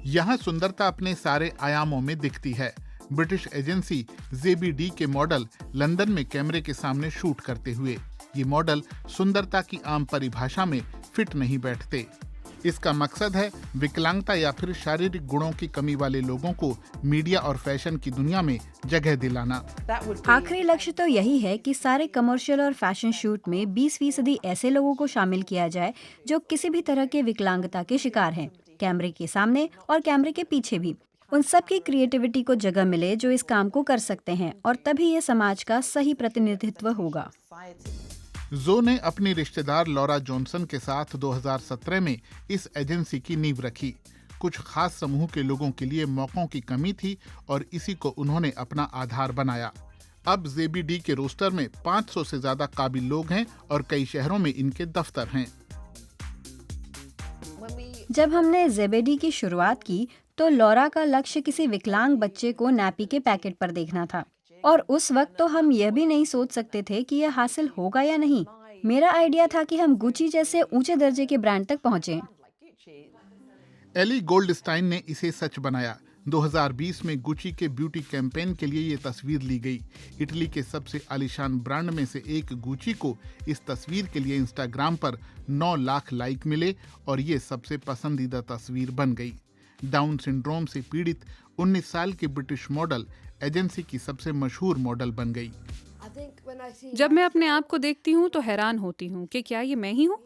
यहाँ सुंदरता अपने सारे आयामों में दिखती है। ब्रिटिश एजेंसी ZBD के मॉडल लंदन में कैमरे के सामने शूट करते हुए। ये मॉडल सुंदरता की आम परिभाषा में फिट नहीं बैठते। इसका मकसद है विकलांगता या फिर शारीरिक गुणों की कमी वाले लोगों को मीडिया और फैशन की दुनिया में जगह दिलाना। आखिरी लक्ष्य तो यही है कि सारे कमर्शियल और फैशन शूट में 20% ऐसे लोगों को शामिल किया जाए जो किसी भी तरह के विकलांगता के शिकार हैं, कैमरे के सामने और कैमरे के पीछे भी। उन सब की क्रिएटिविटी को जगह मिले जो इस काम को कर सकते हैं, और तभी ये समाज का सही प्रतिनिधित्व होगा। जो ने अपनी रिश्तेदार लॉरा जॉनसन के साथ 2017 में इस एजेंसी की नींव रखी। कुछ खास समूह के लोगों के लिए मौकों की कमी थी और इसी को उन्होंने अपना आधार बनाया। अब ZBD के रोस्टर में 500 से ज्यादा काबिल लोग हैं और कई शहरों में इनके दफ्तर हैं। जब हमने ZBD की शुरुआत की तो लॉरा का लक्ष्य किसी विकलांग बच्चे को नैपी के पैकेट पर देखना था, और उस वक्त तो हम यह भी नहीं सोच सकते थे कि यह हासिल होगा या नहीं। मेरा आइडिया था कि हम गुची जैसे ऊंचे दर्जे के ब्रांड तक पहुंचे। एली गोल्डस्टाइन ने इसे सच बनाया। 2020 में गुची के ब्यूटी कैंपेन के लिए ये तस्वीर ली गई। इटली के सबसे आलीशान ब्रांड में से एक गुची को इस तस्वीर के लिए इंस्टाग्राम पर 9 लाख लाइक मिले और ये सबसे पसंदीदा तस्वीर बन गई। डाउन सिंड्रोम से पीड़ित 19 साल की ब्रिटिश मॉडल एजेंसी की सबसे मशहूर मॉडल बन गई। जब मैं अपने आप को देखती हूँ तो हैरान होती हूँ कि क्या ये मैं ही हूँ?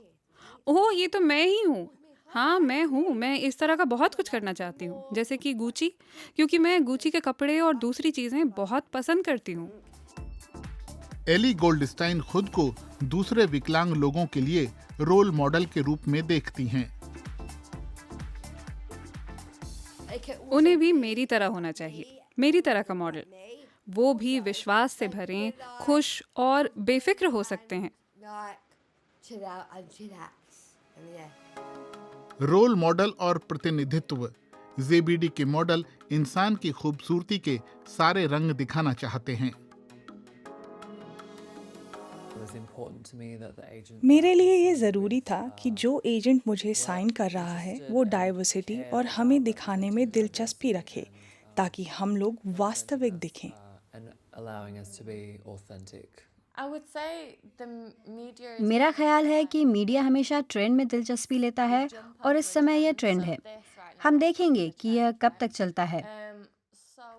ओह, ये तो मैं ही हूँ। हाँ, मैं हूँ। मैं इस तरह का बहुत कुछ करना चाहती हूँ, जैसे कि गुची, क्योंकि मैं गुची के कपड़े और दूसरी चीजें बहुत पसंद करती हूँ। एली गोल्डस्टाइन खुद को दूसरे विकलांग लोगों के लिए रोल मॉडल के रूप में देखती हैं। उन्हें भी मेरी तरह होना चाहिए, मेरी तरह का मॉडल। वो भी विश्वास से भरे, खुश और बेफिक्र हो सकते हैं। रोल मॉडल और प्रतिनिधित्व। ZBD के मॉडल इंसान की खूबसूरती के सारे रंग दिखाना चाहते हैं। मेरे लिए ये ज़रूरी था कि जो एजेंट मुझे साइन कर रहा है वो डाइवर्सिटी और हमें दिखाने में दिलचस्पी रखे, ताकि हम लोग वास्तविक दिखें। मेरा ख्याल है कि मीडिया हमेशा ट्रेंड में दिलचस्पी लेता है, और इस समय यह ट्रेंड है। हम देखेंगे कि यह कब तक चलता है।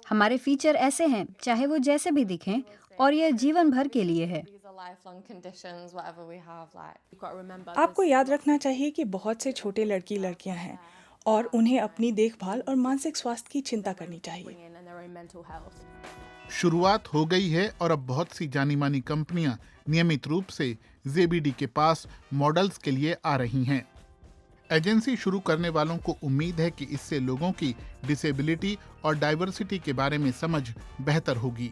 हमारे फीचर ऐसे हैं, चाहे वो जैसे भी दिखें, और यह जीवन भर के लिए है। आपको याद रखना चाहिए कि बहुत से छोटे लड़की लड़कियां हैं और उन्हें अपनी देखभाल और मानसिक स्वास्थ्य की चिंता करनी चाहिए। शुरुआत हो गई है और अब बहुत सी जानी मानी कंपनियां नियमित रूप से ZBD के पास मॉडल्स के लिए आ रही हैं। एजेंसी शुरू करने वालों को उम्मीद है कि इससे लोगों की डिसेबिलिटी और डाइवर्सिटी के बारे में समझ बेहतर होगी।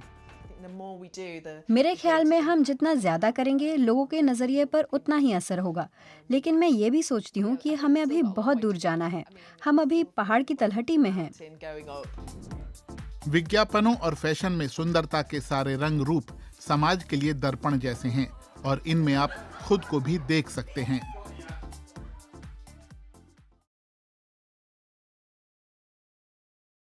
मेरे ख्याल में हम जितना ज्यादा करेंगे, लोगों के नजरिए पर उतना ही असर होगा। लेकिन मैं ये भी सोचती हूँ कि हमें अभी बहुत दूर जाना है। हम अभी पहाड़ की तलहटी में हैं। विज्ञापनों और फैशन में सुंदरता के सारे रंग रूप समाज के लिए दर्पण जैसे हैं और इनमें आप खुद को भी देख सकते हैं।